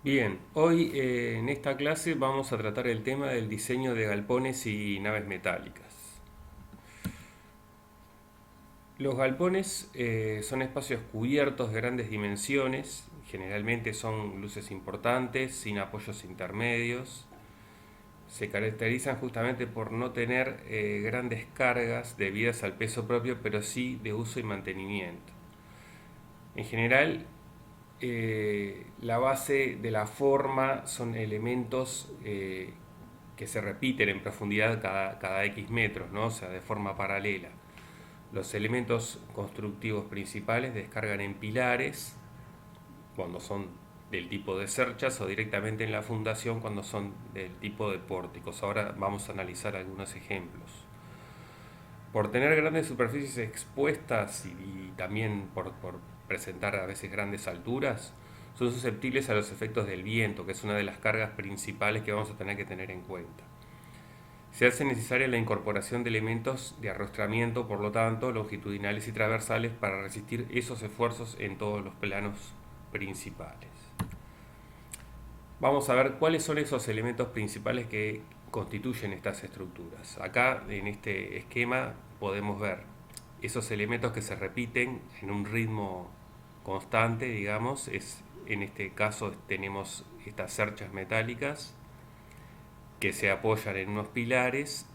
Bien, hoy en esta clase vamos a tratar el tema del diseño de galpones y naves metálicas. Los galpones son espacios cubiertos de grandes dimensiones, generalmente son luces importantes, sin apoyos intermedios. Se caracterizan justamente por no tener grandes cargas debidas al peso propio, pero sí de uso y mantenimiento. En general, la base de la forma son elementos que se repiten en profundidad cada X metros, ¿no? O sea, de forma paralela. Los elementos constructivos principales descargan en pilares cuando son del tipo de cerchas o directamente en la fundación cuando son del tipo de pórticos. Ahora vamos a analizar algunos ejemplos. Por tener grandes superficies expuestas y también por presentar a veces grandes alturas, son susceptibles a los efectos del viento, que es una de las cargas principales que vamos a tener que tener en cuenta. Se hace necesaria la incorporación de elementos de arrastramiento, por lo tanto, longitudinales y transversales para resistir esos esfuerzos en todos los planos principales. Vamos a ver cuáles son esos elementos principales que constituyen estas estructuras. Acá en este esquema podemos ver esos elementos que se repiten en un ritmo constante, digamos. En este caso tenemos estas cerchas metálicas que se apoyan en unos pilares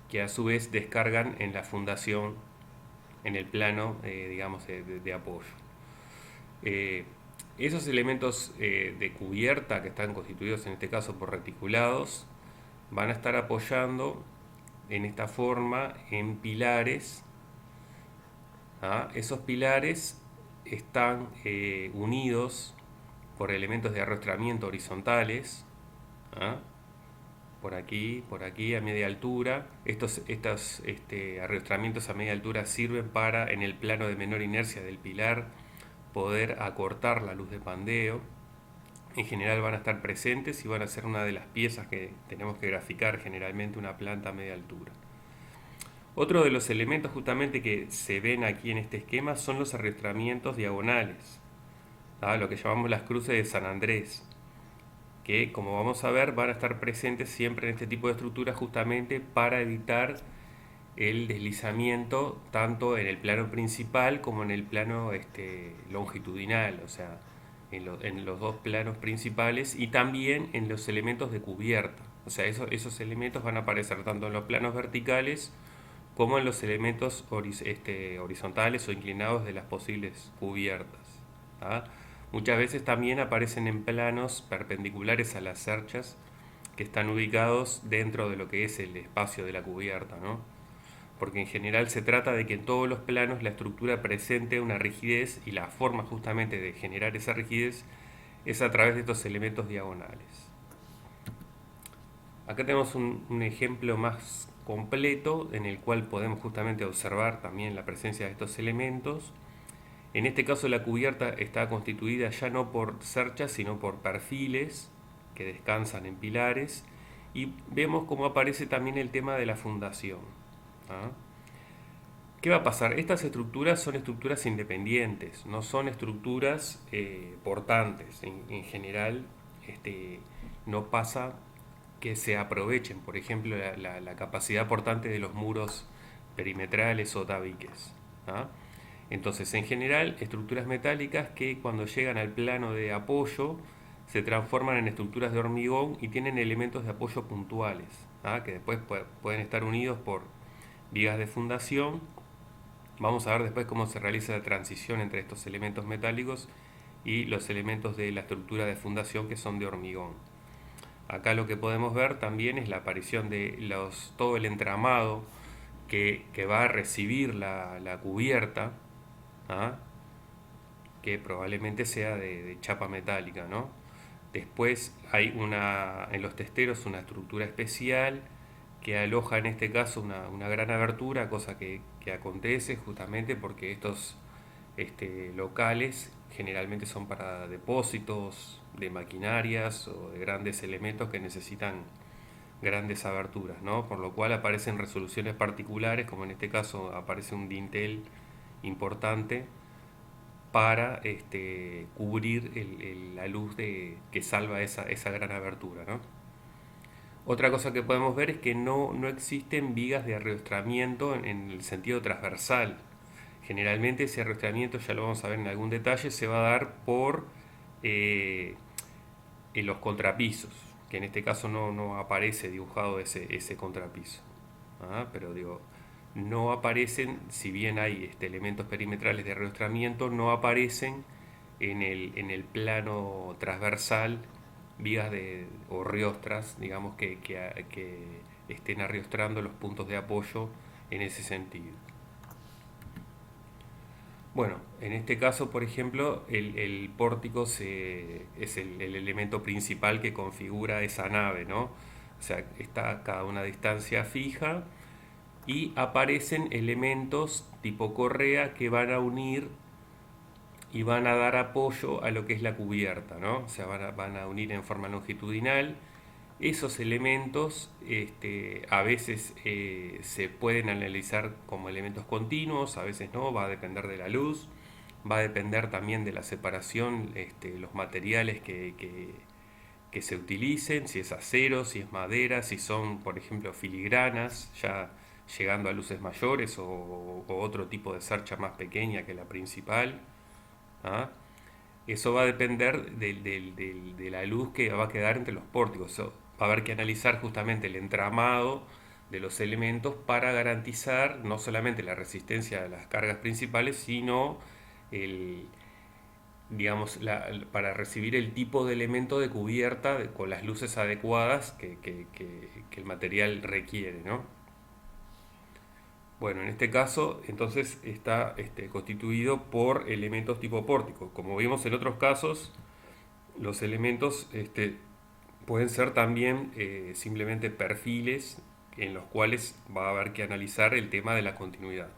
que a su vez descargan en la fundación, en el plano, digamos, de apoyo. Eh, Esos elementos de cubierta que están constituidos en este caso por reticulados van a estar apoyando en esta forma en pilares. ¿Ah? Esos pilares están unidos por elementos de arrastramiento horizontales. ¿Ah? Por aquí a media altura. Estos arrastramientos a media altura sirven para, en el plano de menor inercia del pilar, poder acortar la luz de pandeo. En general van a estar presentes y van a ser una de las piezas que tenemos que graficar, generalmente una planta a media altura. Otro de los elementos justamente que se ven aquí en este esquema son los arrastramientos diagonales, ¿tá? Lo que llamamos las cruces de San Andrés, que como vamos a ver van a estar presentes siempre en este tipo de estructuras justamente para evitar el deslizamiento tanto en el plano principal como en el plano longitudinal, o sea, en los dos planos principales y también en los elementos de cubierta. O sea, esos elementos van a aparecer tanto en los planos verticales como en los elementos horizontales o inclinados de las posibles cubiertas. ¿Ah? Muchas veces también aparecen en planos perpendiculares a las cerchas que están ubicados dentro de lo que es el espacio de la cubierta, ¿no? Porque en general se trata de que en todos los planos la estructura presente una rigidez y la forma justamente de generar esa rigidez es a través de estos elementos diagonales. Acá tenemos un ejemplo más completo en el cual podemos justamente observar también la presencia de estos elementos. En este caso la cubierta está constituida ya no por cerchas sino por perfiles que descansan en pilares y vemos cómo aparece también el tema de la fundación. ¿Ah? ¿Qué va a pasar? Estas estructuras son estructuras independientes, no son estructuras portantes. En general, no pasa que se aprovechen, por ejemplo, la capacidad portante de los muros perimetrales o tabiques. ¿Ah? Entonces, en general, estructuras metálicas que cuando llegan al plano de apoyo se transforman en estructuras de hormigón y tienen elementos de apoyo puntuales, ¿ah? Que después pueden estar unidos por vigas de fundación. Vamos a ver después cómo se realiza la transición entre estos elementos metálicos y los elementos de la estructura de fundación que son de hormigón. Acá lo que podemos ver también es la aparición de todo el entramado que va a recibir la cubierta, ¿ah? Que probablemente sea de chapa metálica, ¿no? Después hay en los testeros una estructura especial que aloja en este caso una gran abertura, cosa que acontece justamente porque estos locales generalmente son para depósitos de maquinarias o de grandes elementos que necesitan grandes aberturas, ¿no? Por lo cual aparecen resoluciones particulares, como en este caso aparece un dintel importante para cubrir la luz que salva esa gran abertura, ¿no? Otra cosa que podemos ver es que no existen vigas de arriostramiento en el sentido transversal. Generalmente ese arriostramiento, ya lo vamos a ver en algún detalle, se va a dar por eh, en los contrapisos, que en este caso no aparece dibujado ese contrapiso. ¿Ah? Pero digo, no aparecen, si bien hay elementos perimetrales de arriostramiento, no aparecen en el plano transversal vigas o riostras, digamos, que estén arriostrando los puntos de apoyo en ese sentido. Bueno, en este caso, por ejemplo, el pórtico es el elemento principal que configura esa nave, ¿no? O sea, está cada una distancia fija y aparecen elementos tipo correa que van a unir y van a dar apoyo a lo que es la cubierta, ¿no? O sea, van a unir en forma longitudinal. Esos elementos a veces se pueden analizar como elementos continuos, a veces no, va a depender de la luz, va a depender también de la separación, los materiales que se utilicen, si es acero, si es madera, si son, por ejemplo, filigranas, ya llegando a luces mayores o otro tipo de cercha más pequeña que la principal. ¿Ah? Eso va a depender de la luz que va a quedar entre los pórticos. Va a haber que analizar justamente el entramado de los elementos para garantizar no solamente la resistencia a las cargas principales, sino el, digamos, para recibir el tipo de elemento de cubierta con las luces adecuadas que el material requiere, ¿no? Bueno, en este caso, entonces está constituido por elementos tipo pórtico. Como vimos en otros casos, los elementos pueden ser también simplemente perfiles en los cuales va a haber que analizar el tema de la continuidad.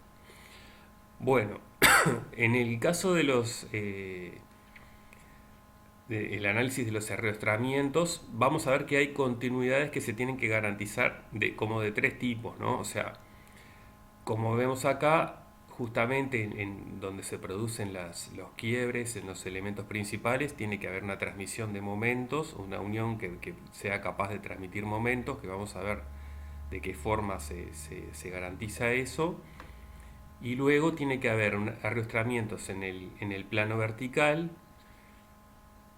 Bueno, en el caso de el análisis de los arrastramientos, vamos a ver que hay continuidades que se tienen que garantizar como de tres tipos, ¿no? O sea, como vemos acá, justamente en donde se producen los quiebres en los elementos principales, tiene que haber una transmisión de momentos, una unión que sea capaz de transmitir momentos, que vamos a ver de qué forma se garantiza eso. Y luego tiene que haber arrastramientos en el plano vertical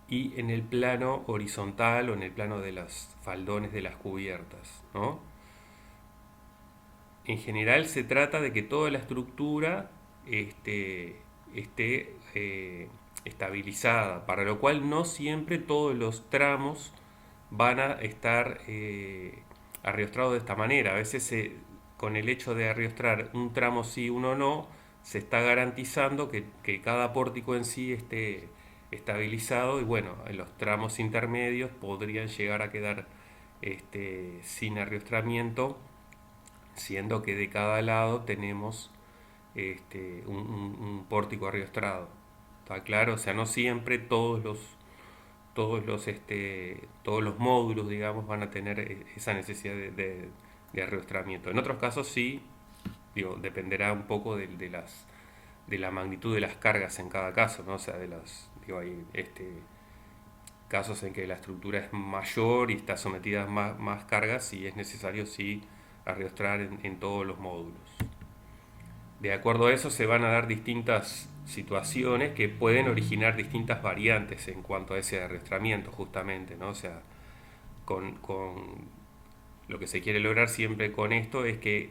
y en el plano horizontal o en el plano de los faldones de las cubiertas, ¿no? En general se trata de que toda la estructura esté estabilizada, para lo cual no siempre todos los tramos van a estar arriostrados de esta manera. A veces con el hecho de arriostrar un tramo sí, uno no, se está garantizando que cada pórtico en sí esté estabilizado y bueno, en los tramos intermedios podrían llegar a quedar sin arriostramiento, siendo que de cada lado tenemos un pórtico arriostrado. ¿Está claro? O sea, no siempre todos los módulos, digamos, van a tener esa necesidad de arriostramiento. En otros casos sí, digo, dependerá un poco de la magnitud de las cargas en cada caso, ¿no? O sea, digo, hay casos en que la estructura es mayor y está sometida a más cargas y es necesario sí arriostrar en todos los módulos. De acuerdo a eso se van a dar distintas situaciones que pueden originar distintas variantes en cuanto a ese arrastramiento justamente, ¿no? O sea, con lo que se quiere lograr siempre con esto es que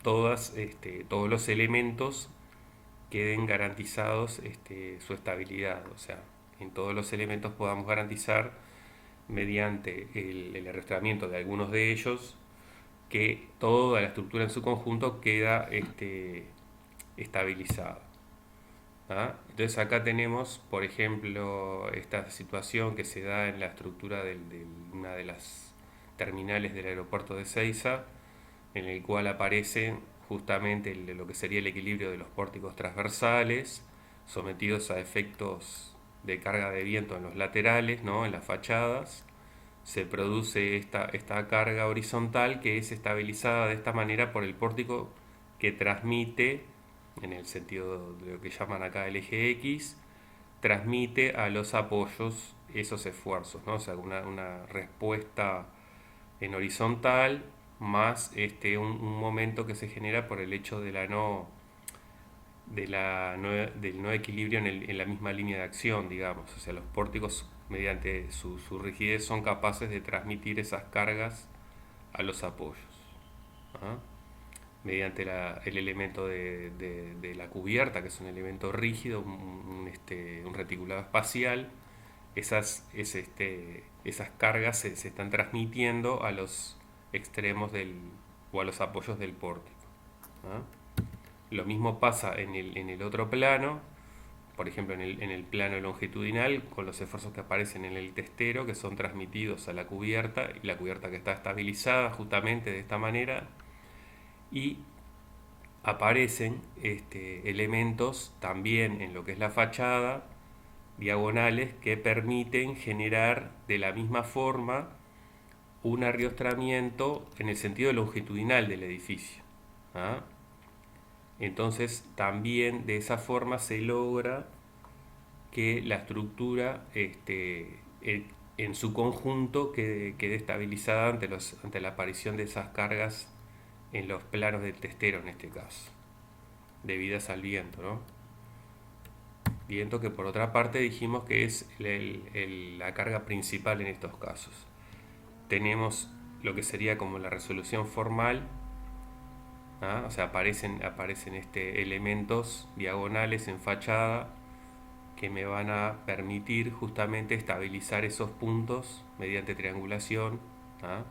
todos los elementos queden garantizados su estabilidad, o sea, en todos los elementos podamos garantizar mediante el arrastramiento de algunos de ellos que toda la estructura en su conjunto queda estabilizada. ¿Ah? Entonces acá tenemos, por ejemplo, esta situación que se da en la estructura de una de las terminales del aeropuerto de Ezeiza, en el cual aparece justamente lo que sería el equilibrio de los pórticos transversales, sometidos a efectos de carga de viento en los laterales, ¿no? En las fachadas. Se produce esta carga horizontal que es estabilizada de esta manera por el pórtico que transmite, en el sentido de lo que llaman acá el eje X, transmite a los apoyos esos esfuerzos, ¿no? O sea, una respuesta en horizontal más un momento que se genera por el hecho de la no, del no equilibrio en la misma línea de acción, digamos. O sea, los pórticos, mediante su rigidez, son capaces de transmitir esas cargas a los apoyos. ¿Ah? Mediante el elemento de la cubierta, que es un elemento rígido, un reticulado espacial, esas cargas se están transmitiendo a los extremos o a los apoyos del pórtico. ¿Ah? Lo mismo pasa en el otro plano, por ejemplo en el plano longitudinal, con los esfuerzos que aparecen en el testero, que son transmitidos a la cubierta, y la cubierta que está estabilizada justamente de esta manera, y aparecen elementos también en lo que es la fachada, diagonales, que permiten generar de la misma forma un arriostramiento en el sentido longitudinal del edificio. ¿Ah? Entonces también de esa forma se logra que la estructura en su conjunto quede estabilizada ante la aparición de esas cargas en los planos del testero en este caso, debidas al viento, ¿no? Viento que por otra parte dijimos que es la carga principal en estos casos. Tenemos lo que sería como la resolución formal. ¿Ah? O sea, aparecen elementos diagonales en fachada que me van a permitir justamente estabilizar esos puntos mediante triangulación. ¿Ah?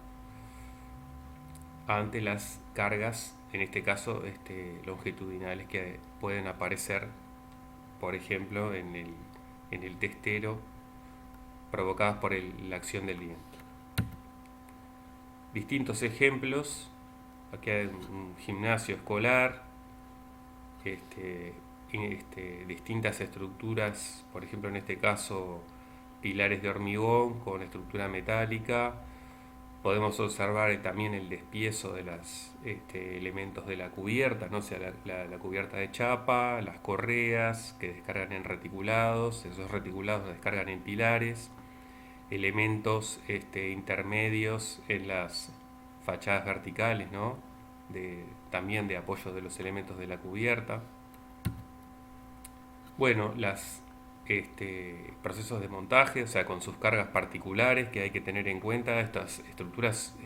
Ante las cargas, en este caso longitudinales, que pueden aparecer, por ejemplo, en el testero, provocadas por la acción del viento. Distintos ejemplos. Aquí hay un gimnasio escolar, distintas estructuras, por ejemplo en este caso pilares de hormigón con estructura metálica. Podemos observar también el despiezo de los elementos de la cubierta, ¿no? O sea, la cubierta de chapa, las correas que descargan en reticulados, esos reticulados descargan en pilares, elementos intermedios en las fachadas verticales, ¿no? También de apoyo de los elementos de la cubierta. Bueno, los procesos de montaje, o sea, con sus cargas particulares que hay que tener en cuenta. Estas estructuras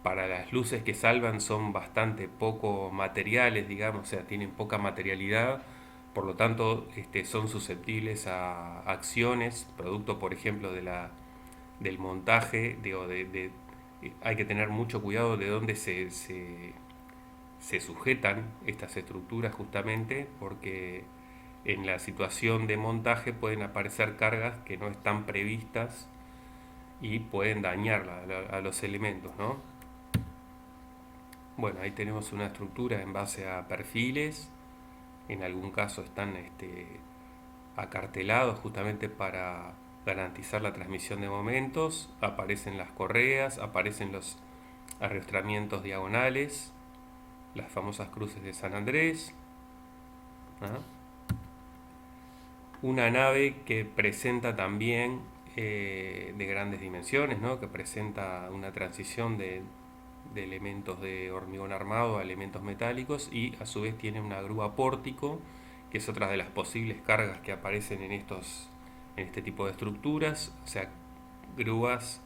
para las luces que salvan son bastante poco materiales, digamos, o sea, tienen poca materialidad, por lo tanto son susceptibles a acciones, producto por ejemplo del montaje, hay que tener mucho cuidado de dónde se sujetan estas estructuras justamente, porque en la situación de montaje pueden aparecer cargas que no están previstas y pueden dañar a los elementos, ¿no? Bueno, ahí tenemos una estructura en base a perfiles, en algún caso están acartelados justamente para garantizar la transmisión de momentos, aparecen las correas, aparecen los arrastramientos diagonales, las famosas cruces de San Andrés. ¿Ah? Una nave que presenta también de grandes dimensiones, ¿no? Que presenta una transición de elementos de hormigón armado a elementos metálicos, y a su vez tiene una grúa pórtico, que es otra de las posibles cargas que aparecen en este tipo de estructuras. O sea, grúas,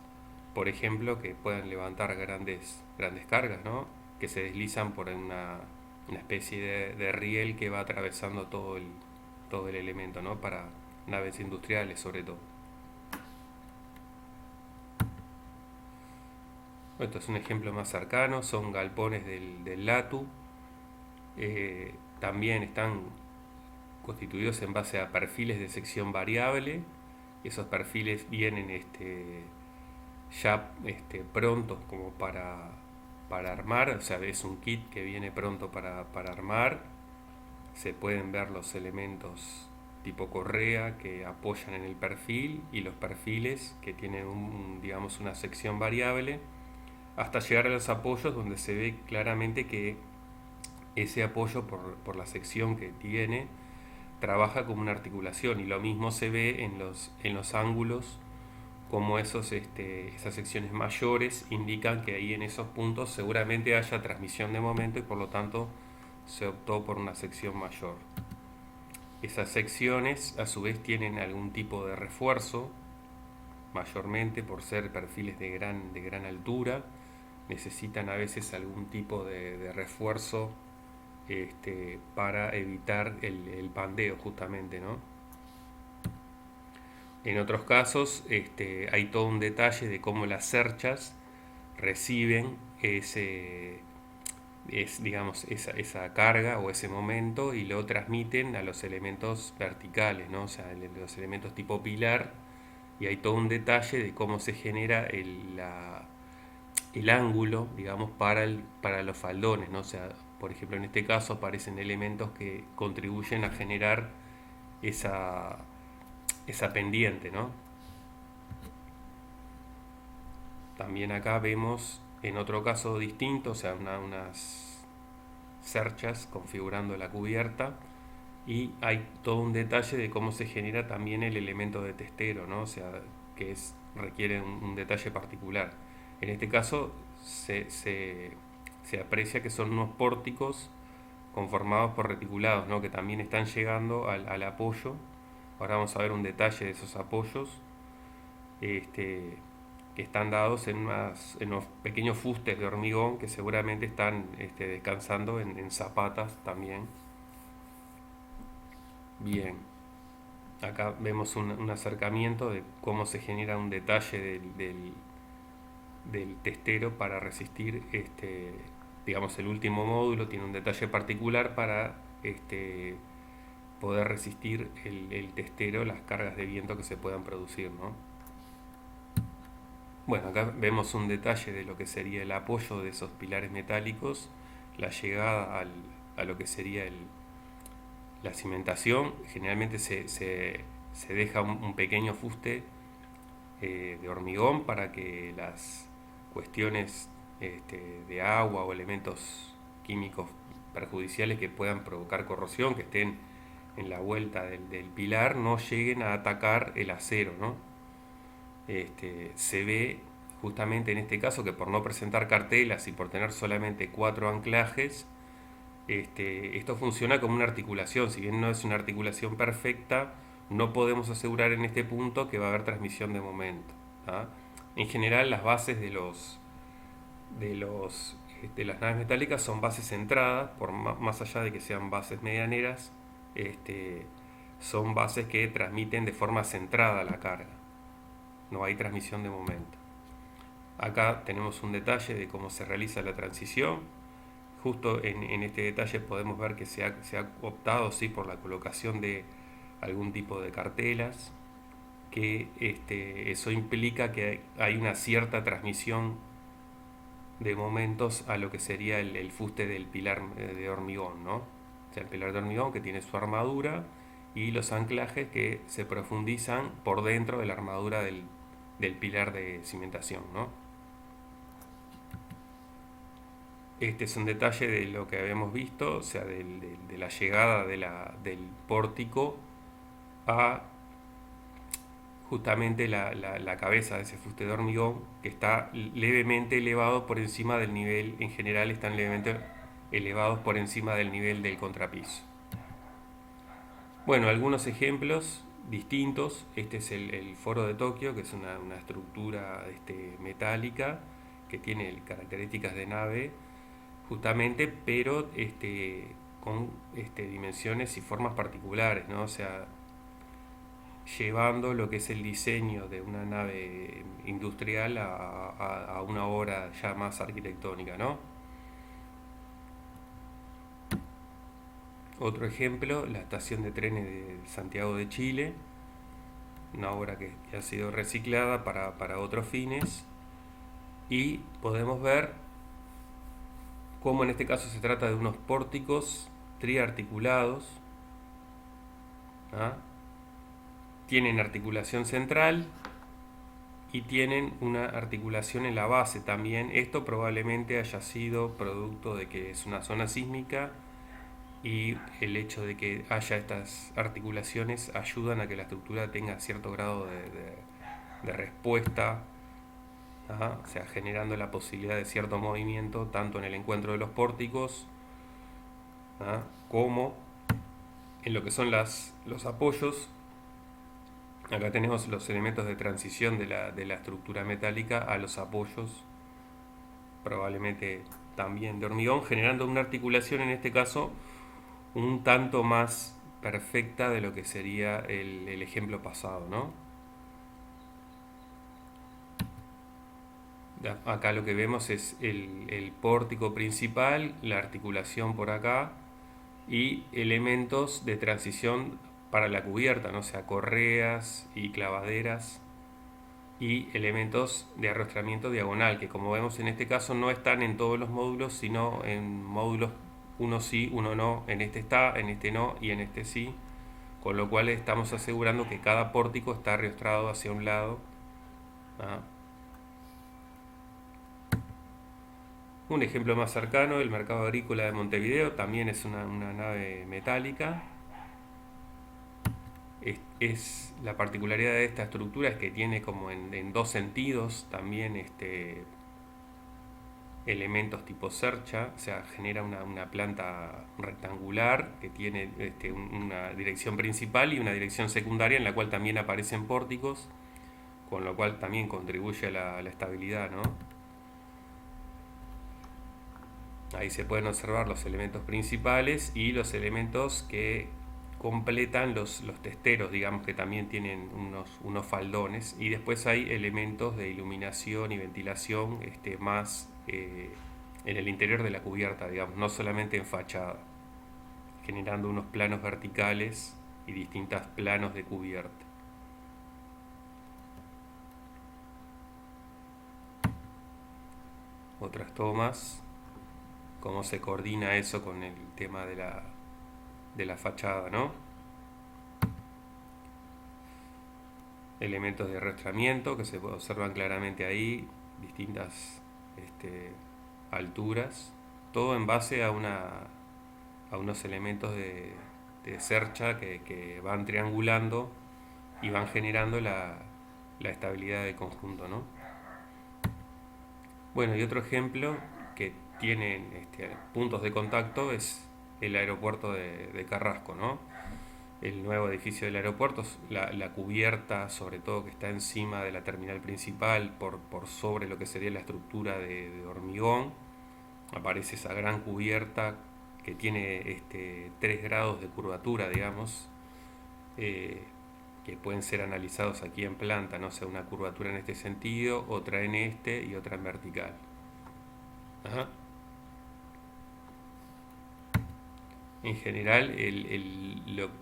por ejemplo, que puedan levantar grandes cargas, ¿no? Que se deslizan por una especie de riel que va atravesando todo el elemento, ¿no? Para naves industriales sobre todo. Esto es un ejemplo más cercano, son galpones del LATU. También están constituidos en base a perfiles de sección variable. Esos perfiles vienen ya prontos como para armar, o sea, es un kit que viene pronto para armar. Se pueden ver los elementos tipo correa que apoyan en el perfil, y los perfiles que tienen digamos una sección variable, hasta llegar a los apoyos, donde se ve claramente que ese apoyo, por la sección que tiene, trabaja como una articulación, y lo mismo se ve en los ángulos, como esas secciones mayores indican que ahí en esos puntos seguramente haya transmisión de momento y por lo tanto se optó por una sección mayor. Esas secciones a su vez tienen algún tipo de refuerzo, mayormente por ser perfiles de gran altura, necesitan a veces algún tipo de refuerzo para evitar el pandeo justamente, ¿no? En otros casos hay todo un detalle de cómo las cerchas reciben digamos, esa carga o ese momento y lo transmiten a los elementos verticales, ¿no? O sea, los elementos tipo pilar, y hay todo un detalle de cómo se genera el ángulo, digamos, para los faldones, ¿no? O sea, por ejemplo, en este caso aparecen elementos que contribuyen a generar esa, esa pendiente, ¿no? También acá vemos en otro caso distinto, o sea, unas cerchas configurando la cubierta, y hay todo un detalle de cómo se genera también el elemento de testero, ¿no? O sea, requiere un detalle particular. En este caso se aprecia que son unos pórticos conformados por reticulados, ¿no? Que también están llegando al apoyo. Ahora vamos a ver un detalle de esos apoyos, este, que están dados en unos pequeños fustes de hormigón que seguramente están descansando en zapatas también. Bien, acá vemos un acercamiento de cómo se genera un detalle del testero para resistir, digamos, el último módulo tiene un detalle particular para poder resistir el testero las cargas de viento que se puedan producir, ¿no? Bueno, acá vemos un detalle de lo que sería el apoyo de esos pilares metálicos, la llegada a lo que sería la cimentación. Generalmente se deja un pequeño fuste de hormigón para que las cuestiones de agua o elementos químicos perjudiciales que puedan provocar corrosión, que estén en la vuelta del pilar, no lleguen a atacar el acero, ¿no? Se ve justamente en este caso que por no presentar cartelas y por tener solamente 4 anclajes, esto funciona como una articulación. Si bien no es una articulación perfecta, no podemos asegurar en este punto que va a haber transmisión de momento, ¿tá? En general, las bases de las naves metálicas son bases centradas, más allá de que sean bases medianeras, son bases que transmiten de forma centrada la carga, no hay transmisión de momento. Acá tenemos un detalle de cómo se realiza la transición. Justo en este detalle podemos ver que se ha optado, sí, por la colocación de algún tipo de cartelas, que eso implica que hay una cierta transmisión de momentos a lo que sería el fuste del pilar de hormigón, ¿no? O sea, el pilar de hormigón que tiene su armadura y los anclajes que se profundizan por dentro de la armadura del pilar de cimentación, ¿no? Este es un detalle de lo que habíamos visto, o sea, de la llegada del pórtico a justamente la cabeza de ese fuste de hormigón, que está levemente elevado por encima del nivel, en general están levemente elevados por encima del nivel del contrapiso. Bueno, algunos ejemplos distintos. Este es el Foro de Tokio, que es una estructura metálica que tiene características de nave justamente, pero con dimensiones y formas particulares, ¿no? O sea, llevando lo que es el diseño de una nave industrial a una obra ya más arquitectónica, ¿no? Otro ejemplo, la estación de trenes de Santiago de Chile, una obra que ha sido reciclada para otros fines, y podemos ver cómo en este caso se trata de unos pórticos triarticulados, ¿ah? Tienen articulación central y tienen una articulación en la base también. Esto probablemente haya sido producto de que es una zona sísmica y el hecho de que haya estas articulaciones ayudan a que la estructura tenga cierto grado de respuesta, ¿ah? O sea, generando la posibilidad de cierto movimiento tanto en el encuentro de los pórticos, ¿ah? Como en lo que son los apoyos. Acá tenemos los elementos de transición de la estructura metálica a los apoyos, probablemente también de hormigón, generando una articulación en este caso un tanto más perfecta de lo que sería el ejemplo pasado, ¿no? Acá lo que vemos es el pórtico principal, la articulación por acá y elementos de transición para la cubierta, ¿no? O sea, correas y clavaderas y elementos de arrastramiento diagonal, que como vemos en este caso no están en todos los módulos, sino en módulos uno sí, uno no, en este está, en este no y en este sí, con lo cual estamos asegurando que cada pórtico está arrastrado hacia un lado. ¿Ah? Un ejemplo más cercano, el mercado agrícola de Montevideo, también es una nave metálica. La particularidad de esta estructura es que tiene como en dos sentidos también elementos tipo cercha, o sea, genera una planta rectangular que tiene una dirección principal y una dirección secundaria en la cual también aparecen pórticos, con lo cual también contribuye a la estabilidad, ¿no? Ahí se pueden observar los elementos principales y los elementos que completan los testeros, digamos que también tienen unos faldones, y después hay elementos de iluminación y ventilación más en el interior de la cubierta, digamos, no solamente en fachada, generando unos planos verticales y distintos planos de cubierta. Otras tomas, cómo se coordina eso con el tema de la fachada, ¿no? Elementos de arrastramiento que se observan claramente ahí, distintas alturas, todo en base a unos elementos de cercha que van triangulando y van generando la estabilidad del conjunto, ¿no? Bueno, y otro ejemplo que tienen puntos de contacto es el aeropuerto de Carrasco, ¿no? El nuevo edificio del aeropuerto, la cubierta, sobre todo que está encima de la terminal principal, por sobre lo que sería la estructura de hormigón, aparece esa gran cubierta que tiene 3 grados de curvatura, digamos, eh, que pueden ser analizados aquí en planta, no sea una curvatura en este sentido, otra en este y otra en vertical. Ajá. En general,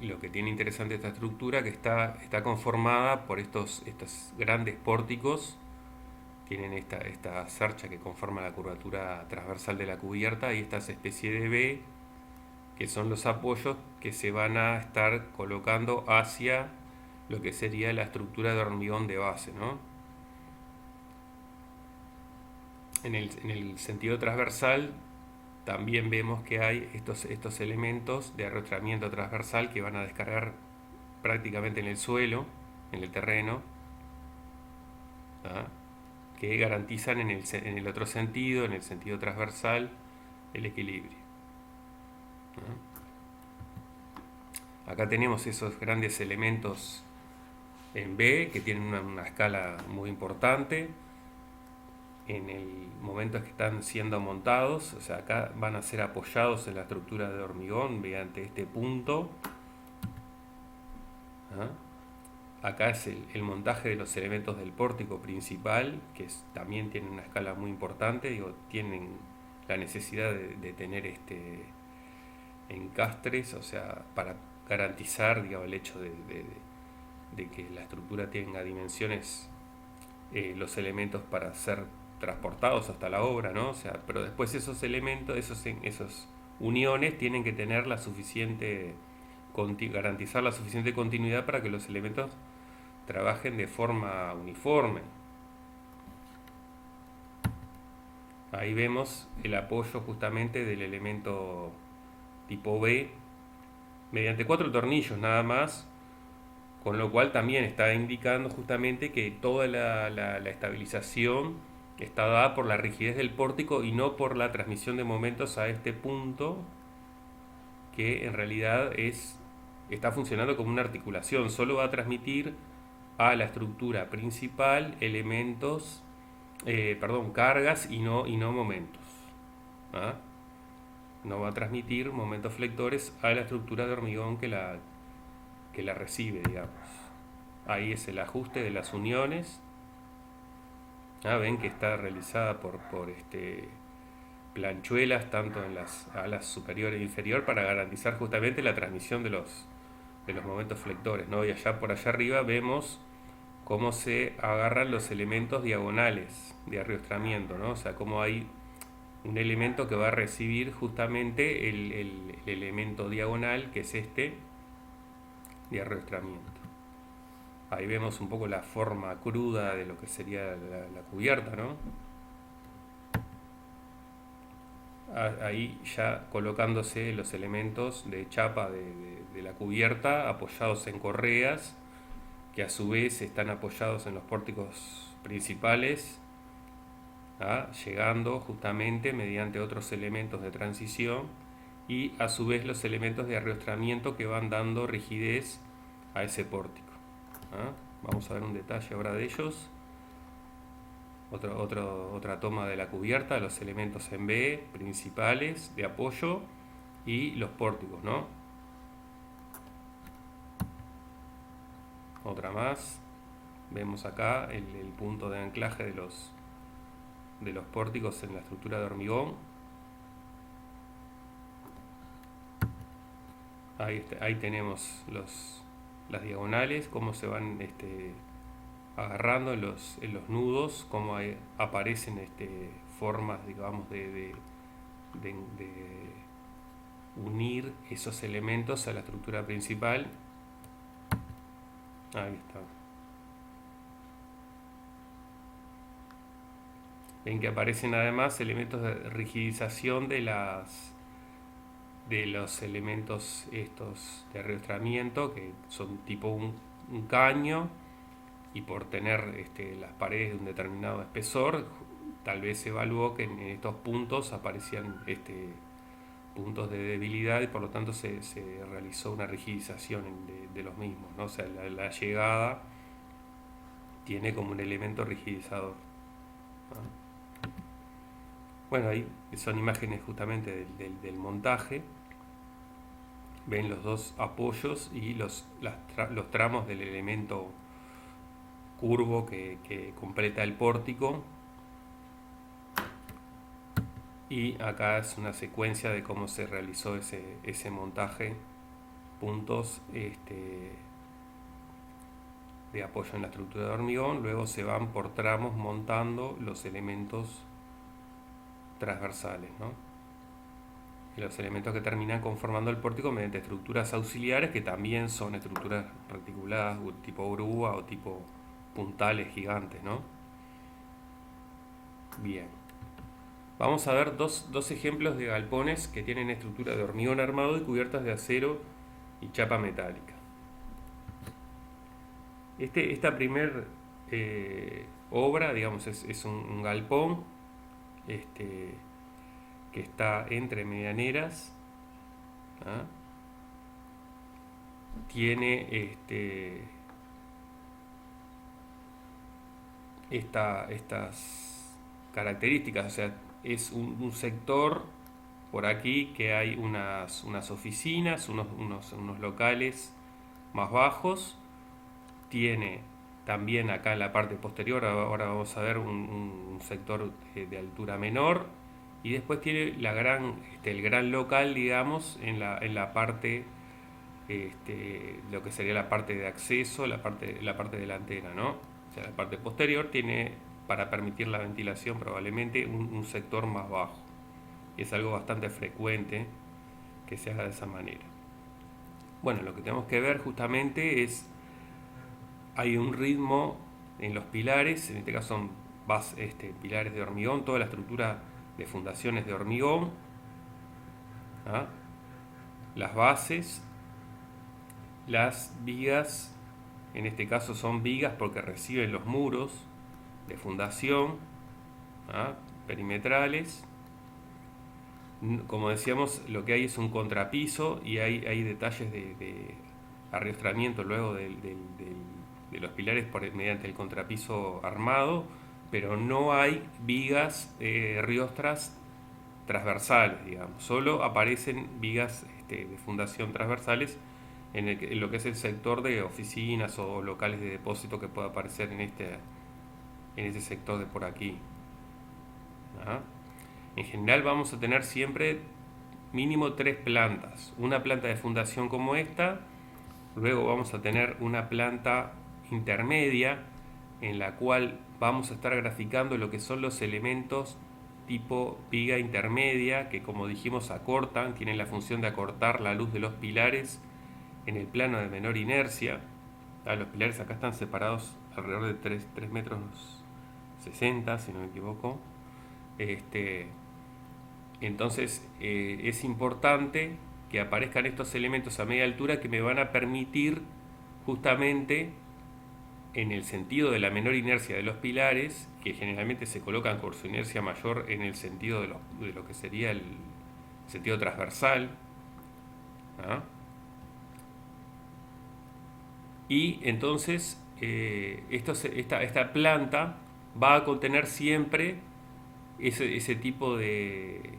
lo que tiene interesante esta estructura que está conformada por estos grandes pórticos, tienen esta cercha que conforma la curvatura transversal de la cubierta y estas especies de B, que son los apoyos que se van a estar colocando hacia lo que sería la estructura de hormigón de base, ¿no? En el sentido transversal también vemos que hay estos elementos de arrastramiento transversal que van a descargar prácticamente en el suelo, en el terreno, ¿ah? Que garantizan en el otro sentido, en el sentido transversal, el equilibrio, ¿no? Acá tenemos esos grandes elementos en B que tienen una escala muy importante. En el momento en que están siendo montados, o sea, acá van a ser apoyados en la estructura de hormigón mediante este punto. ¿Ah? Acá es el montaje de los elementos del pórtico principal, que también tienen una escala muy importante, digo, tienen la necesidad de tener encastres, o sea, para garantizar, digamos, el hecho de que la estructura tenga dimensiones, los elementos para ser transportados hasta la obra, ¿no? O sea, pero después esos elementos, esos uniones tienen que tener garantizar la suficiente continuidad para que los elementos trabajen de forma uniforme. Ahí vemos el apoyo justamente del elemento tipo B, mediante 4 tornillos nada más, con lo cual también está indicando justamente que toda la estabilización está dada por la rigidez del pórtico y no por la transmisión de momentos a este punto, que en realidad está funcionando como una articulación, solo va a transmitir a la estructura principal elementos, cargas y no momentos. ¿Ah? No va a transmitir momentos flectores a la estructura de hormigón que la recibe, digamos. Ahí es el ajuste de las uniones. Ven que está realizada por planchuelas tanto en las alas superior e inferior para garantizar justamente la transmisión de los momentos flectores, ¿no? Y por allá arriba vemos cómo se agarran los elementos diagonales de arriostramiento, ¿no? O sea, cómo hay un elemento que va a recibir justamente el elemento diagonal, que es este de arriostramiento. Ahí vemos un poco la forma cruda de lo que sería la cubierta, ¿no? Ahí ya colocándose los elementos de chapa de la cubierta apoyados en correas, que a su vez están apoyados en los pórticos principales, llegando justamente mediante otros elementos de transición, y a su vez los elementos de arriostramiento que van dando rigidez a ese pórtico. Vamos a ver un detalle ahora de ellos. Otra toma de la cubierta, los elementos en B principales de apoyo y los pórticos, ¿no? Otra más. Vemos acá el punto de anclaje de los pórticos en la estructura de hormigón. Ahí tenemos las diagonales, cómo se van agarrando en los nudos, cómo aparecen formas, digamos, de unir esos elementos a la estructura principal. Ahí está. Ven que aparecen además elementos de rigidización de los elementos estos de arriostramiento, que son tipo un caño, y por tener las paredes de un determinado espesor, tal vez se evaluó que en estos puntos aparecían puntos de debilidad, y por lo tanto se realizó una rigidización de los mismos, ¿no? O sea, la llegada tiene como un elemento rigidizador, ¿no? Bueno, ahí son imágenes justamente del montaje. Ven los dos apoyos y los tramos del elemento curvo que completa el pórtico. Y acá es una secuencia de cómo se realizó ese montaje, puntos de apoyo en la estructura de hormigón. Luego se van por tramos montando los elementos transversales, ¿no? Y los elementos que terminan conformando el pórtico mediante estructuras auxiliares, que también son estructuras reticuladas tipo grúa o tipo puntales gigantes, ¿no? Bien. Vamos a ver dos ejemplos de galpones que tienen estructura de hormigón armado y cubiertas de acero y chapa metálica. Esta primer obra, digamos, es un galpón que está entre medianeras. Tiene estas características, o sea, es un sector por aquí que hay unas oficinas, unos locales más bajos. Tiene también acá en la parte posterior, ahora vamos a ver un sector de altura menor, y después tiene el gran local, digamos, en la parte, lo que sería la parte de acceso, la parte delantera, ¿no? O sea, la parte posterior tiene, para permitir la ventilación, probablemente un sector más bajo. Y es algo bastante frecuente que se haga de esa manera. Bueno, lo que tenemos que ver justamente es, hay un ritmo en los pilares, en este caso son pilares de hormigón, toda la estructura de fundaciones de hormigón. las bases, las vigas, en este caso son vigas porque reciben los muros de fundación, ¿ah? Perimetrales. Como decíamos, lo que hay es un contrapiso y hay detalles de arriostramiento luego de los pilares mediante el contrapiso armado, pero no hay vigas riostras transversales, digamos. Solo aparecen vigas de fundación transversales en lo que es el sector de oficinas o locales de depósito que pueda aparecer en este sector de por aquí. ¿Ah? En general vamos a tener siempre mínimo 3 plantas. Una planta de fundación como esta, luego vamos a tener una planta intermedia en la cual vamos a estar graficando lo que son los elementos tipo viga intermedia, que como dijimos acortan, tienen la función de acortar la luz de los pilares en el plano de menor inercia. Los pilares acá están separados alrededor de 3 metros 60, si no me equivoco. Entonces es importante que aparezcan estos elementos a media altura que me van a permitir justamente en el sentido de la menor inercia de los pilares, que generalmente se colocan por su inercia mayor en el sentido de lo que sería el sentido transversal. ¿Ah? Y entonces esta planta va a contener siempre ese tipo de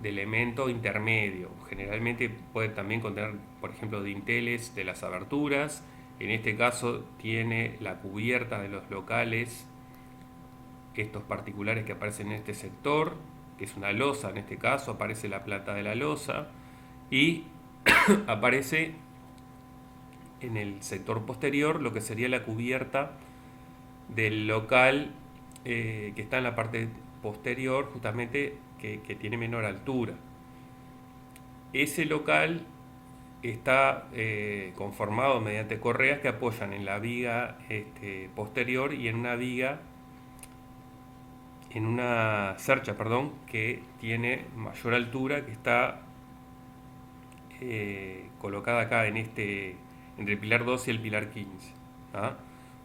elemento intermedio. Generalmente puede también contener, por ejemplo, dinteles de las aberturas. En este caso tiene la cubierta de los locales, estos particulares que aparecen en este sector, que es una losa en este caso, aparece la plata de la losa y aparece en el sector posterior lo que sería la cubierta del local que está en la parte posterior, justamente que tiene menor altura. Ese local está conformado mediante correas que apoyan en la viga posterior y en una viga, en una cercha, perdón, que tiene mayor altura, que está colocada acá entre el pilar 12 y el pilar 15. ¿Ah?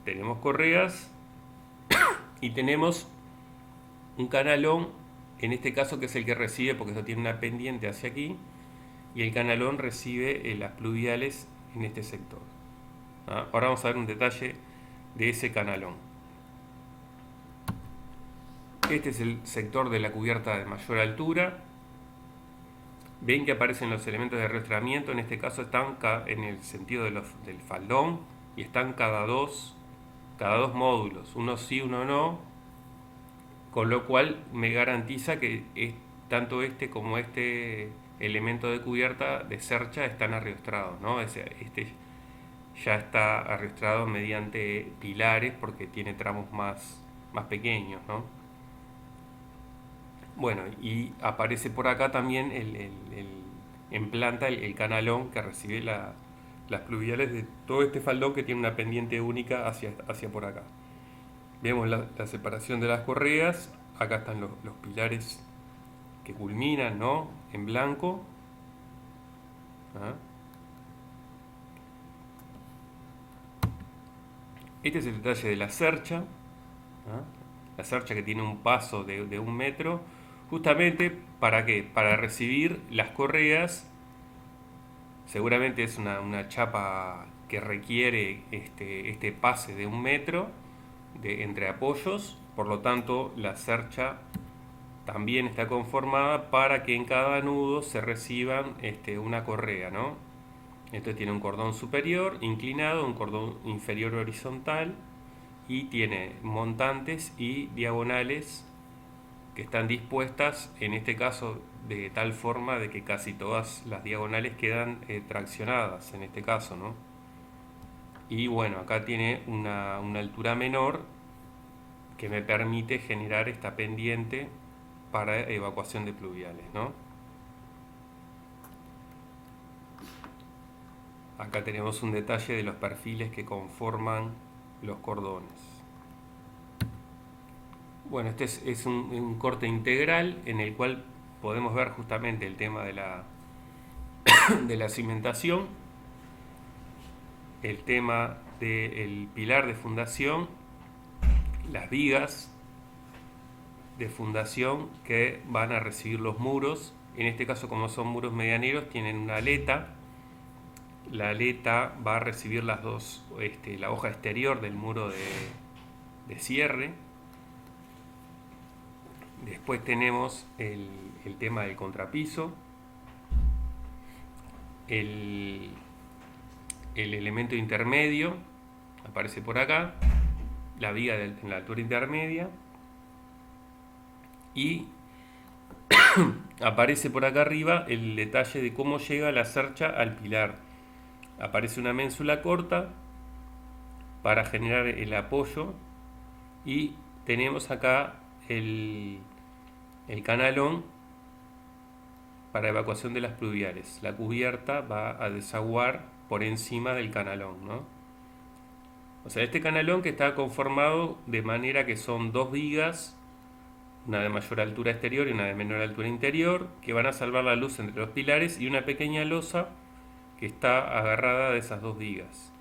Tenemos correas y tenemos un canalón, en este caso que es el que recibe, porque esto tiene una pendiente hacia aquí, y el canalón recibe las pluviales en este sector. ¿Ah? Ahora vamos a ver un detalle de ese canalón. Este es el sector de la cubierta de mayor altura. Ven que aparecen los elementos de arrastramiento, en este caso están en el sentido del faldón y están cada dos módulos, uno sí, uno no, con lo cual me garantiza que tanto este como este elemento de cubierta de cercha están arriostrados, ¿no? Este ya está arriostrado mediante pilares porque tiene tramos más pequeños, ¿no? Bueno, y aparece por acá también en planta el canalón que recibe las pluviales de todo este faldón que tiene una pendiente única hacia por acá. Vemos la separación de las correas, acá están los pilares que culminan, ¿no? En blanco. ¿Ah? Este es el detalle de la cercha. ¿Ah? La cercha que tiene un paso de 1 metro. Justamente, ¿para qué? Para recibir las correas. Seguramente es una chapa que requiere este pase de 1 metro entre apoyos. Por lo tanto, la cercha también está conformada para que en cada nudo se reciban una correa, ¿no? Entonces tiene un cordón superior inclinado, un cordón inferior horizontal y tiene montantes y diagonales que están dispuestas, en este caso de tal forma de que casi todas las diagonales quedan traccionadas en este caso, ¿no? Y bueno, acá tiene una altura menor que me permite generar esta pendiente para evacuación de pluviales, ¿no? Acá tenemos un detalle de los perfiles que conforman los cordones. Bueno, este es un corte integral en el cual podemos ver justamente el tema de de la cimentación, el tema del pilar de fundación, las vigas de fundación que van a recibir los muros. En este caso, como son muros medianeros, tienen una aleta. La aleta va a recibir las dos, la hoja exterior del muro de cierre. Después tenemos el tema del contrapiso, el elemento intermedio, aparece por acá, la viga en la altura intermedia, y aparece por acá arriba el detalle de cómo llega la cercha al pilar. Aparece una ménsula corta para generar el apoyo, y tenemos acá el canalón para evacuación de las pluviales. La cubierta va a desaguar por encima del canalón, ¿no? O sea, este canalón que está conformado de manera que son dos vigas, una de mayor altura exterior y una de menor altura interior, que van a salvar la luz entre los pilares, y una pequeña losa que está agarrada de esas dos vigas.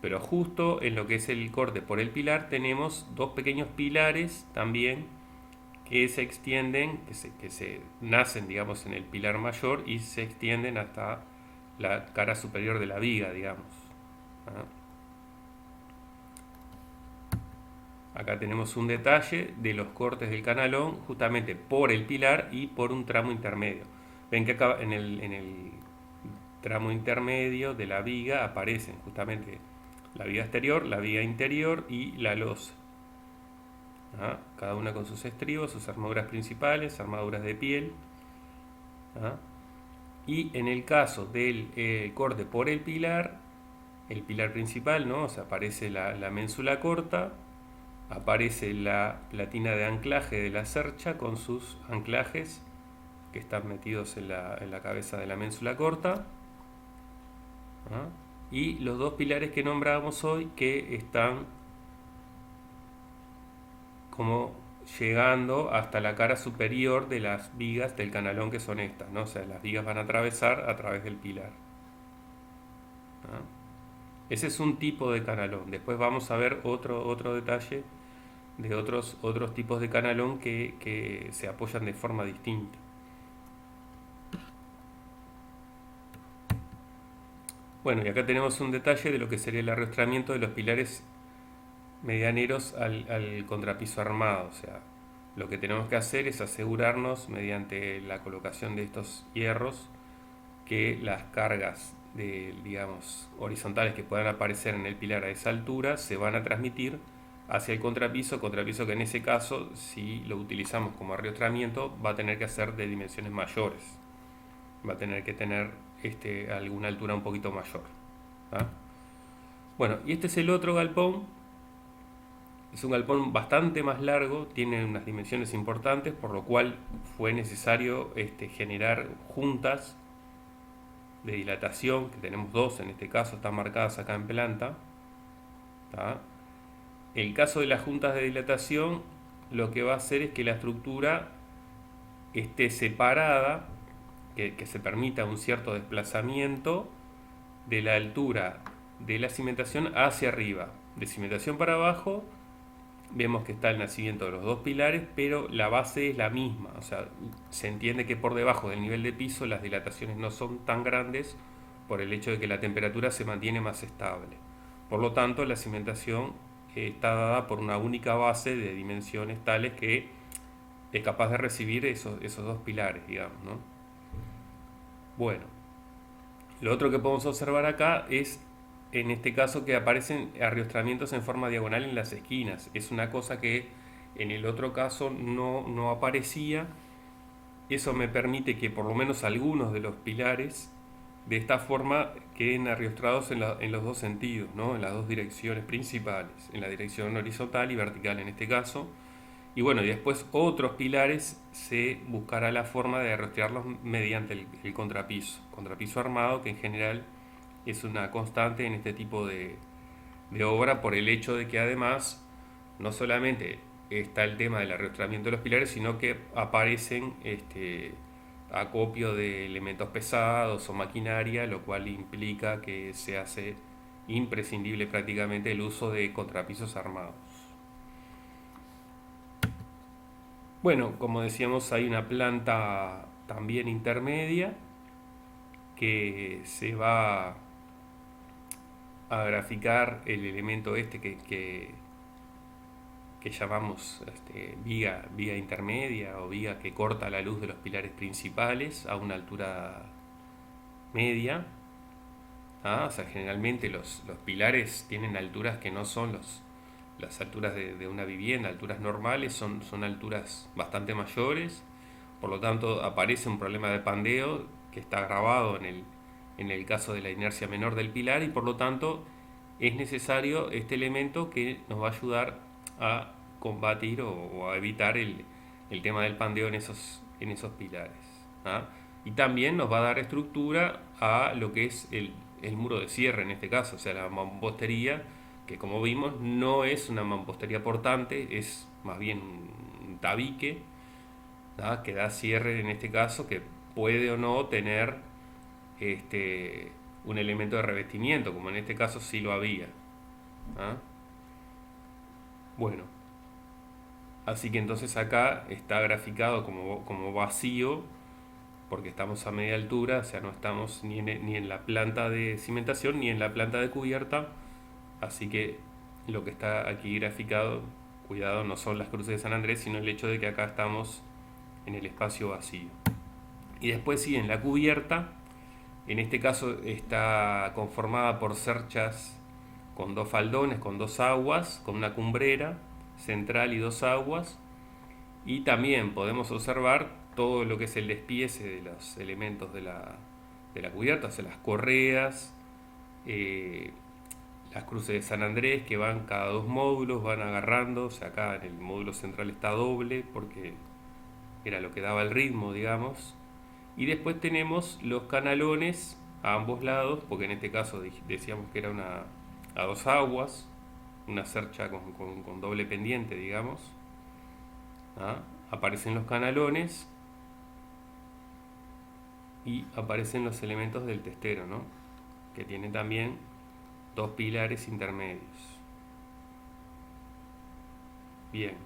Pero justo en lo que es el corte por el pilar tenemos dos pequeños pilares también que se extienden, que se nacen, digamos, en el pilar mayor y se extienden hasta la cara superior de la viga, digamos. Acá tenemos un detalle de los cortes del canalón justamente por el pilar y por un tramo intermedio. Ven que acá en el tramo intermedio de la viga aparecen justamente la viga exterior, la viga interior y la losa. Cada una con sus estribos, sus armaduras principales, armaduras de piel. Y en el caso del corte por el pilar principal, ¿no? O sea, aparece la ménsula corta, aparece la platina de anclaje de la cercha con sus anclajes que están metidos en la cabeza de la ménsula corta, y los dos pilares que nombrábamos hoy, que están como llegando hasta la cara superior de las vigas del canalón, que son estas, ¿no? O sea, las vigas van a atravesar a través del pilar. Ese es un tipo de canalón. Después vamos a ver otro detalle de otros tipos de canalón que se apoyan de forma distinta. Bueno, y acá tenemos un detalle de lo que sería el arrastramiento de los pilares medianeros al contrapiso armado. O sea, lo que tenemos que hacer es asegurarnos, mediante la colocación de estos hierros, que las cargas digamos, horizontales que puedan aparecer en el pilar a esa altura se van a transmitir hacia el contrapiso que en ese caso, si lo utilizamos como arrastramiento, va a tener que ser de dimensiones mayores, va a tener que tener alguna altura un poquito mayor. Bueno, y este es el otro galpón. Es un galpón bastante más largo, tiene unas dimensiones importantes, por lo cual fue necesario generar juntas de dilatación, que tenemos dos en este caso, están marcadas acá en planta. El caso de las juntas de dilatación, lo que va a hacer es que la estructura esté separada, que se permita un cierto desplazamiento de la altura de la cimentación hacia arriba. De cimentación para abajo vemos que está el nacimiento de los dos pilares, pero la base es la misma. O sea, se entiende que por debajo del nivel de piso las dilataciones no son tan grandes por el hecho de que la temperatura se mantiene más estable. Por lo tanto, la cimentación está dada por una única base de dimensiones tales que es capaz de recibir esos dos pilares, digamos, ¿no? Bueno, lo otro que podemos observar acá es, en este caso, que aparecen arriostramientos en forma diagonal en las esquinas. Es una cosa que en el otro caso no aparecía. Eso me permite que por lo menos algunos de los pilares de esta forma queden arriostrados en los dos sentidos, ¿no? En las dos direcciones principales, en la dirección horizontal y vertical en este caso. Y bueno, y después otros pilares se buscará la forma de arrastrarlos mediante el contrapiso armado, que en general es una constante en este tipo de obra, por el hecho de que además no solamente está el tema del arrastramiento de los pilares, sino que aparecen acopio de elementos pesados o maquinaria, lo cual implica que se hace imprescindible prácticamente el uso de contrapisos armados. Bueno, como decíamos, hay una planta también intermedia que se va a graficar el elemento este que llamamos viga intermedia o viga que corta la luz de los pilares principales a una altura media. O sea, generalmente los pilares tienen alturas que no son las alturas de una vivienda, alturas normales, son alturas bastante mayores, por lo tanto aparece un problema de pandeo que está agravado en el caso de la inercia menor del pilar, y por lo tanto es necesario este elemento que nos va a ayudar a combatir o a evitar el tema del pandeo en esos pilares. Y también nos va a dar estructura a lo que es el muro de cierre en este caso, o sea, la mampostería, que como vimos no es una mampostería portante, es más bien un tabique, que da cierre en este caso, que puede o no tener un elemento de revestimiento, como en este caso sí lo había. Bueno, así que entonces acá está graficado como vacío, porque estamos a media altura, o sea, no estamos ni en la planta de cimentación ni en la planta de cubierta, así que lo que está aquí graficado, cuidado, no son las cruces de San Andrés, sino el hecho de que acá estamos en el espacio vacío. Y después sí, en la cubierta, en este caso está conformada por cerchas con dos faldones, con dos aguas, con una cumbrera central y dos aguas. Y también podemos observar todo lo que es el despiece de los elementos de la cubierta, o sea, las correas, las cruces de San Andrés que van cada dos módulos, van agarrando, o sea, acá en el módulo central está doble porque era lo que daba el ritmo, digamos. Y después tenemos los canalones a ambos lados, porque en este caso decíamos que era a dos aguas, una cercha con doble pendiente, digamos. Aparecen los canalones y aparecen los elementos del testero, ¿no? Que tienen también dos pilares intermedios. Bien,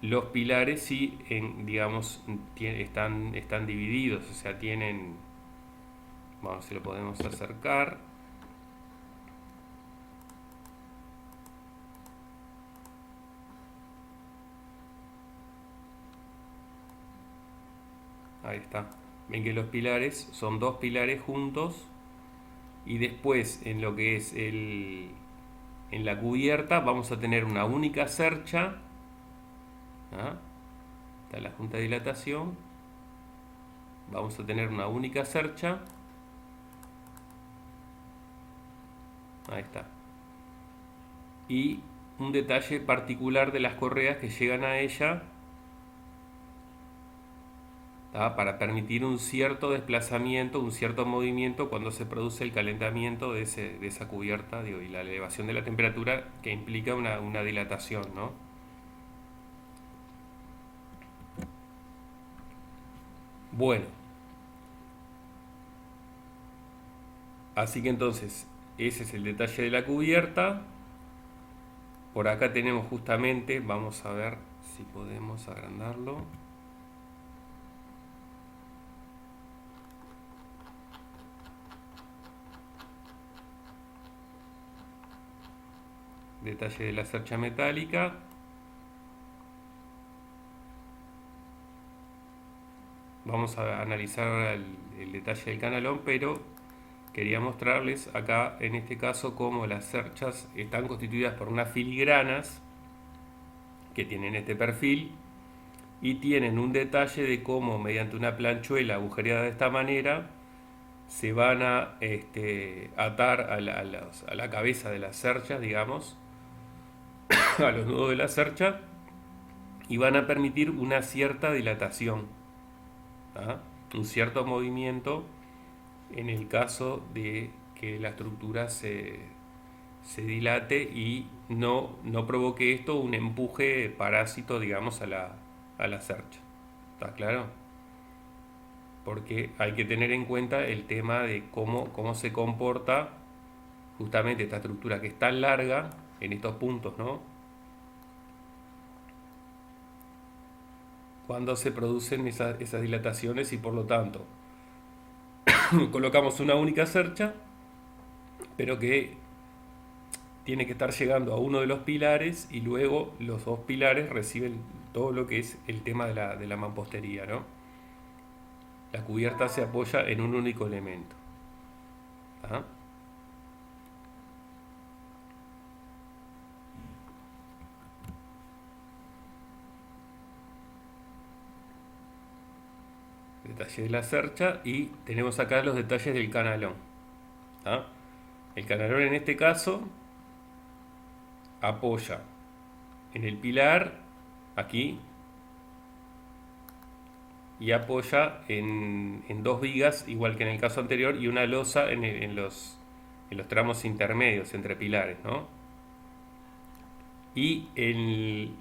los pilares sí, digamos, están divididos, o sea, tienen, vamos a ver si lo podemos acercar. Ahí está. Ven que los pilares son dos pilares juntos, y después en lo que es en la cubierta vamos a tener una única cercha. Está la junta de dilatación. Vamos a tener una única cercha. Ahí está. Y un detalle particular de las correas que llegan a ella, para permitir un cierto desplazamiento, un cierto movimiento cuando se produce el calentamiento de esa cubierta, y la elevación de la temperatura que implica una dilatación, ¿no? Bueno, así que entonces ese es el detalle de la cubierta. Por acá tenemos justamente, vamos a ver si podemos agrandarlo. Detalle de la cercha metálica. Vamos a analizar el detalle del canalón, pero quería mostrarles acá en este caso cómo las cerchas están constituidas por unas filigranas que tienen este perfil y tienen un detalle de cómo mediante una planchuela agujereada de esta manera se van a atar a la cabeza de las cerchas, digamos, a los nudos de la cercha, y van a permitir una cierta dilatación, un cierto movimiento en el caso de que la estructura se dilate y no provoque esto un empuje parásito, digamos, a la cercha. ¿Está claro? porque hay que tener en cuenta el tema de cómo se comporta justamente esta estructura que es tan larga en estos puntos, ¿no? Cuando se producen esas dilataciones y por lo tanto colocamos una única cercha, pero que tiene que estar llegando a uno de los pilares y luego los dos pilares reciben todo lo que es el tema de la mampostería, ¿no? La cubierta se apoya en un único elemento. ¿Ah? Detalle de la cercha y tenemos acá los detalles del canalón. ¿Ah? El canalón en este caso apoya en el pilar aquí y apoya en dos vigas igual que en el caso anterior y una losa en los tramos intermedios entre pilares, ¿no? Y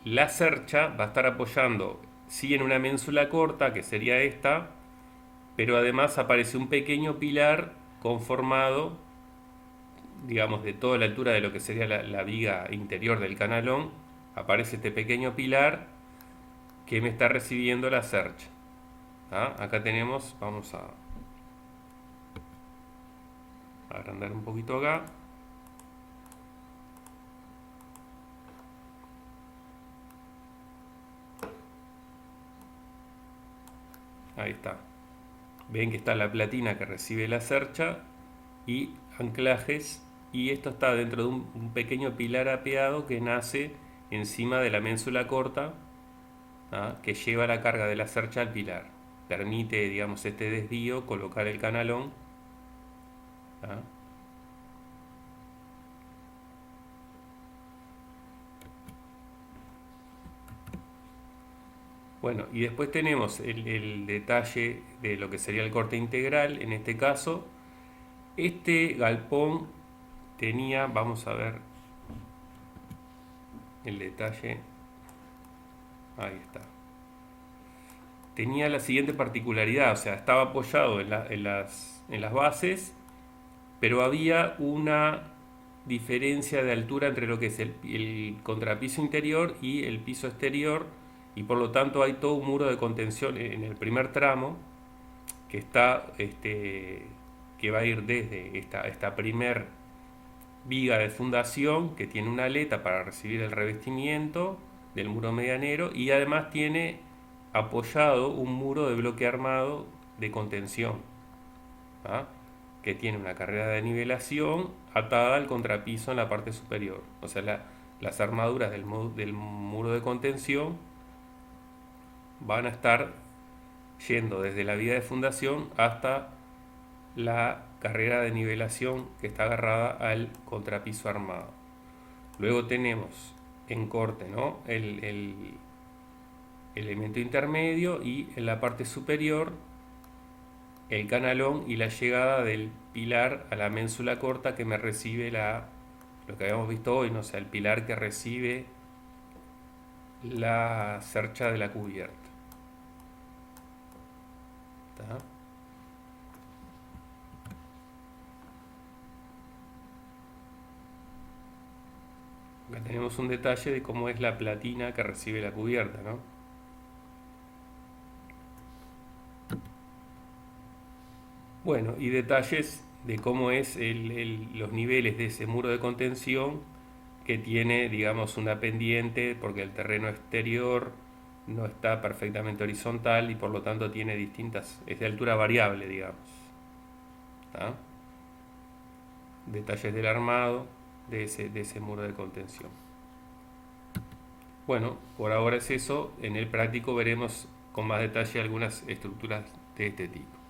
la cercha va a estar apoyando sí en una ménsula corta que sería esta, pero además aparece un pequeño pilar conformado, digamos, de toda la altura de lo que sería la viga interior del canalón. Aparece este pequeño pilar que me está recibiendo la cercha. ¿Ah? Acá tenemos, vamos a agrandar un poquito acá. Ahí está. Ven que está la platina que recibe la cercha y anclajes, y esto está dentro de un pequeño pilar apeado que nace encima de la ménsula corta, ¿ah? Que lleva la carga de la cercha al pilar. Permite, digamos, este desvío, colocar el canalón. ¿Ah? Bueno, y después tenemos el detalle de lo que sería el corte integral. En este caso, este galpón tenía, vamos a ver el detalle, ahí está. Tenía la siguiente particularidad, o sea, estaba apoyado en las bases, pero había una diferencia de altura entre lo que es el contrapiso interior y el piso exterior, y por lo tanto hay todo un muro de contención en el primer tramo que está que va a ir desde esta primer viga de fundación que tiene una aleta para recibir el revestimiento del muro medianero, y además tiene apoyado un muro de bloque armado de contención, ¿ah? Que tiene una carrera de nivelación atada al contrapiso en la parte superior. O sea, las armaduras del muro de contención van a estar yendo desde la viga de fundación hasta la carrera de nivelación que está agarrada al contrapiso armado. Luego tenemos en corte, ¿no? el elemento intermedio, y en la parte superior el canalón y la llegada del pilar a la ménsula corta que me recibe lo que habíamos visto hoy, ¿no? O sea, el pilar que recibe la cercha de la cubierta. ¿Está? Acá tenemos un detalle de cómo es la platina que recibe la cubierta, ¿no? Bueno, y detalles de cómo es los niveles de ese muro de contención que tiene, digamos, una pendiente porque el terreno exterior no está perfectamente horizontal y por lo tanto tiene es de altura variable, digamos. ¿Tá? Detalles del armado de ese muro de contención. Bueno, por ahora es eso. En el práctico veremos con más detalle algunas estructuras de este tipo.